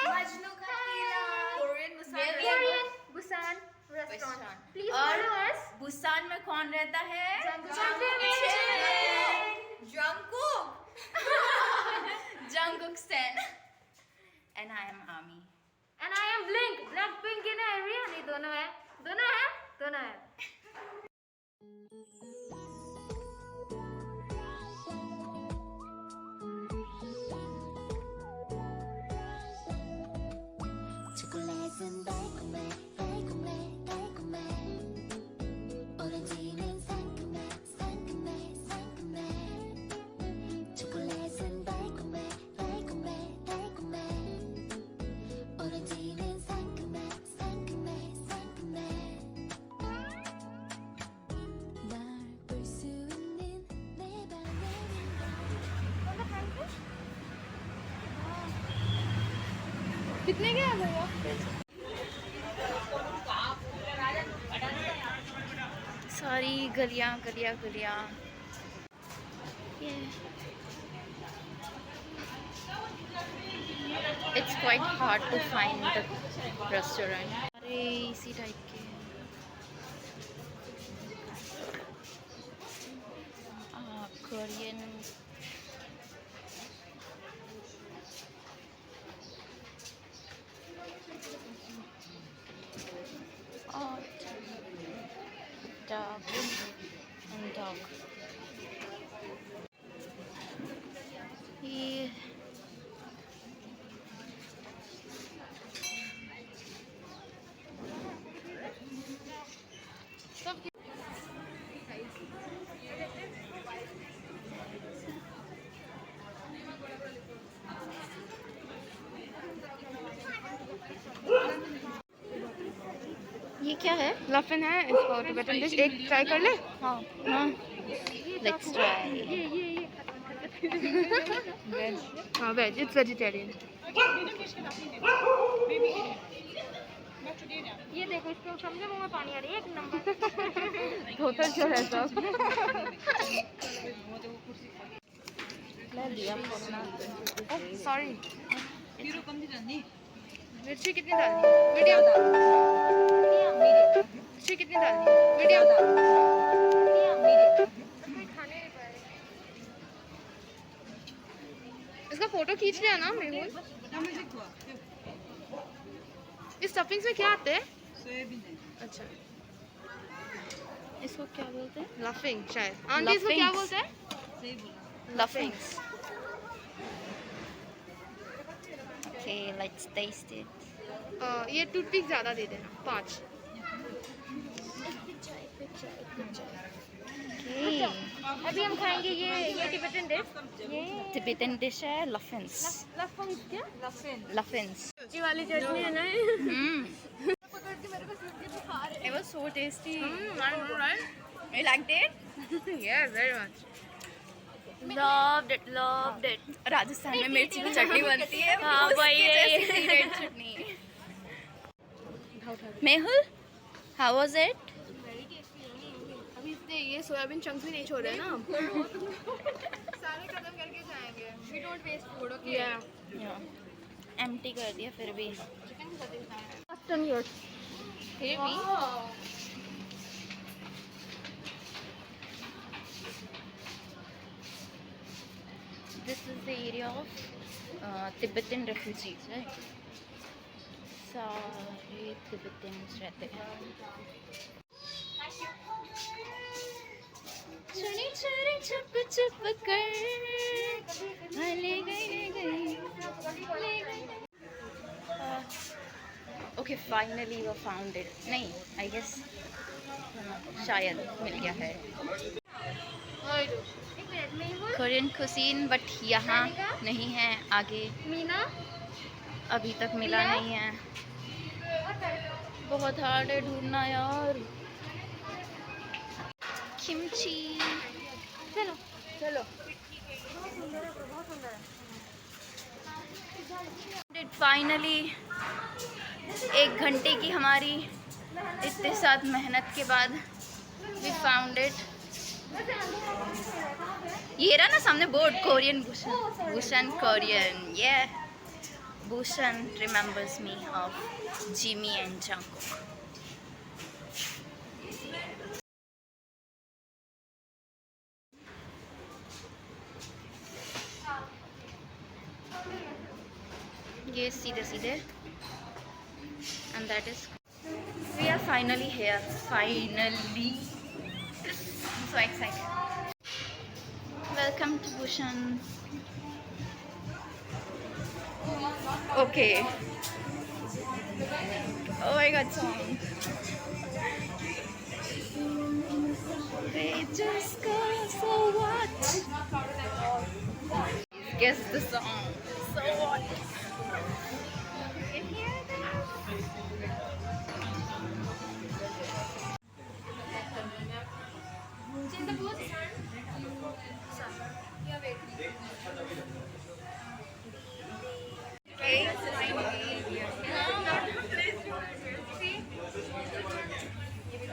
मजनू का टीला, Korean Busan restaurant. Please और फॉलो अस। बुसान में कौन रहता है? Jungkook stand. And I am Ami. And I am Blink, Blackpink in area। नहीं दोनों है, दोनों है, दोनों है। 초콜릿은 달콤해 달콤해 달콤해 오렌지는 상큼해 상큼해 상큼해 초콜릿은 달콤해 달콤해 달콤해 오렌지는 상큼해 상큼해 상큼해 널 볼 수 있는 내 방에 कितने के आ भैया? सारी गलियां गलियां गलियां। It's quite hard to find the restaurant. अरे इसी टाइप के कोरियन। Dog and dog. ये ये क्या है? लफिन है, इसको टिबेटन डिश एक ट्राई कर ले। हाँ हाँ, लेट्स ट्राई। हाँ वेज, इट्स वेजिटेरियन। ये देखो, इसको समझे मुंह में पानी आ रही है, एक नंबर। धोता जो है सब। मैं लिया सॉरी। मिर्ची कितनी डालनी है? मीडियम। मिर्ची कितनी डालनी है? मीडियम। इसका फोटो खींच लिया ना मेहुल? इस स्टफिंग्स में क्या आते हैं? अच्छा, इसको क्या बोलते हैं? लफिंग शायद। आंटी इसको क्या बोलते हैं? Luffings. Okay, let's taste it. ये टूथपिक ज़्यादा दे देना, 5। Okay. अभी हम खाएंगे ये टिबेटन डिश। ये Tibetan dish है Luffins. लफिंग क्या? Luffins. ये वाली चटनी है ना? It was so tasty. I know, right? You liked it? Yes, very much. Loved it, loved it. Rajasthan में मिर्ची की चटनी बनती है। हाँ, वही है। Red chutney. Mehul, how was it? अभी इसने ये सोयाबीन चंक्स भी नहीं छोड़े ना। सारे खत्म करके जाएंगे। We don't waste food, okay? Yeah. Empty कर दिया फिर भी। Custom yours. Heavy. This is the area of Tibetan refugees, right? सारे Tibetans रहते हैं। चुनी चुनी छुप छुप कर ले गई। Okay, finally we found it. नहीं, I guess शायद मिल गया है। Korean cuisine, but यहाँ नहीं है, आगे मीना अभी तक मिला नहीं है। बहुत हार्ड है ढूंढना यार। किमची। चलो चलो। फाइनली 1 घंटे की हमारी इतने साथ मेहनत के बाद वी फाउंड इट। ये रहा ना सामने बोर्ड, कोरियन भूषण कोरियन। ये Busan remembers me of Jimmy and Jungkook. Yes, सीधे सीधे. And that is. We are finally here. Finally. I'm so excited. Welcome to Busan. Okay. Oh my god, song. They just go, so what? Guess the song. So what? You hear Okay,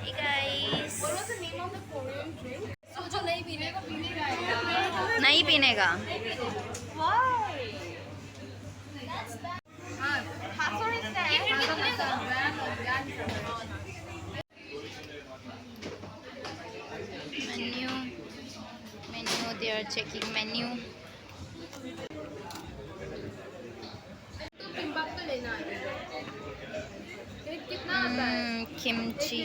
hey guys. What was the name of the Korean drink? So जो नहीं पीने का पीने का है. नहीं पीने का. Why? हाँ, sorry, Menu. They are checking menu. तो किम्बाप तो लेना है. कितना आता है? Kimchi.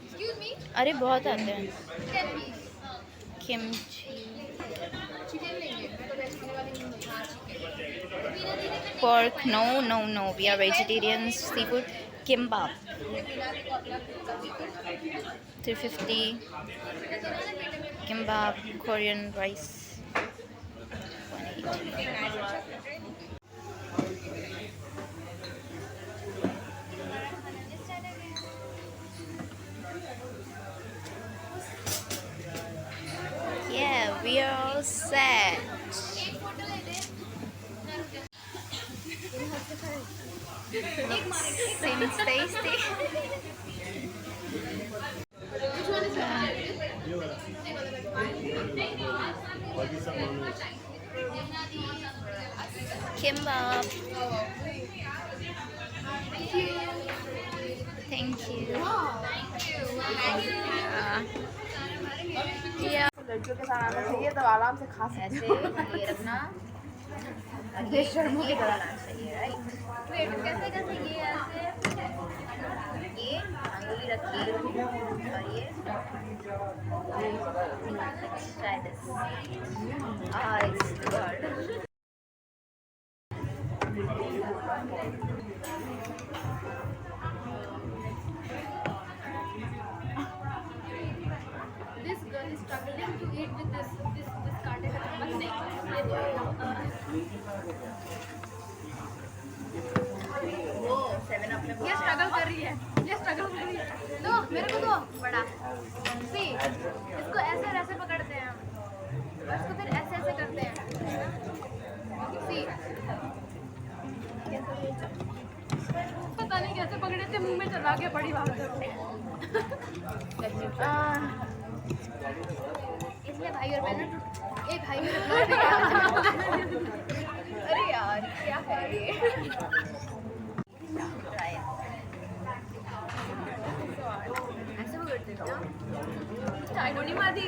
Excuse me. अरे बहुत आते हैं. 10 piece. Kimchi. चिकन लेंगे. मैं तो वेज खाने वाली नहीं हूँ. हाँ, chicken. Pork. No. We are vegetarians. Seafood. Kimbap. 350. Kimbap. Korean rice. 180. Yeah, we are all set. Seems tasty. Which one is Kimbap. Thank you. Yeah. लड़कियों के साथ आना चाहिए तो आराम से खा सकते ऐसे ये रखना. हैं. शर्मों की तरह. चाहिए, राइट? वेट कैसे कैसे ये ऐसे ये अंगुली रखिए और ये let's try this. It's good. This girl is struggling to eat with this कांटे का बस नहीं. वो 7 अप में ये स्ट्रगल कर रही है. दो मेरे को दो बड़ा. सी इसको ऐसे और ऐसे पकड़ते हैं हम और इसको फिर ऐसे ऐसे करते हैं. सी पता नहीं कैसे पकड़े थे. मुंह में चला के बड़ी बात है. इसलिए भाई और बहन एक भाई मेरे अरे यार क्या है ये? ऐसे पकड़ते थे ना. चाय को नहीं मारती.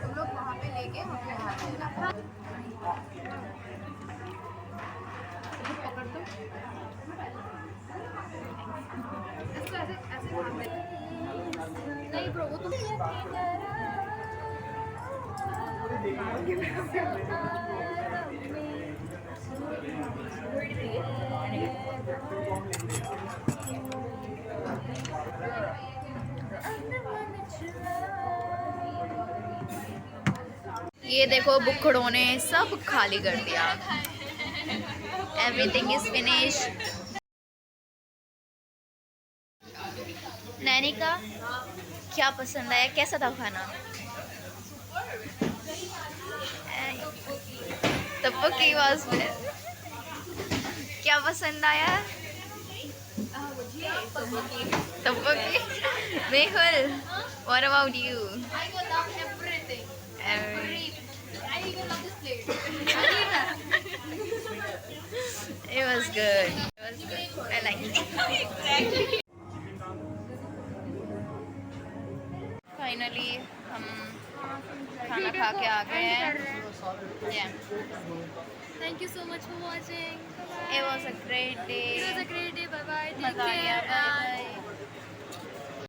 तुम लोग वहाँ पे लेके हमने हाथ में रखा. पकड़ दो. इसको ऐसे ऐसे हाथ में. नहीं ब्रो वो तुम. ये देखो बुखड़ों ने सब खाली कर दिया. Everything is finished. नैनी का क्या पसंद आया? कैसा था खाना? तब्बू की आवाज में क्या पसंद आया? Tteokbokki. Mehul, what about you? I love everything. Every- I even love this plate. It was good. It was good. I like it. Finally, हम खाना खा के आ गए हैं. Yeah. Thank you so much for watching. It was a great day. It was a great day. Bye bye. Take मजा आ गया. care. Bye And bye.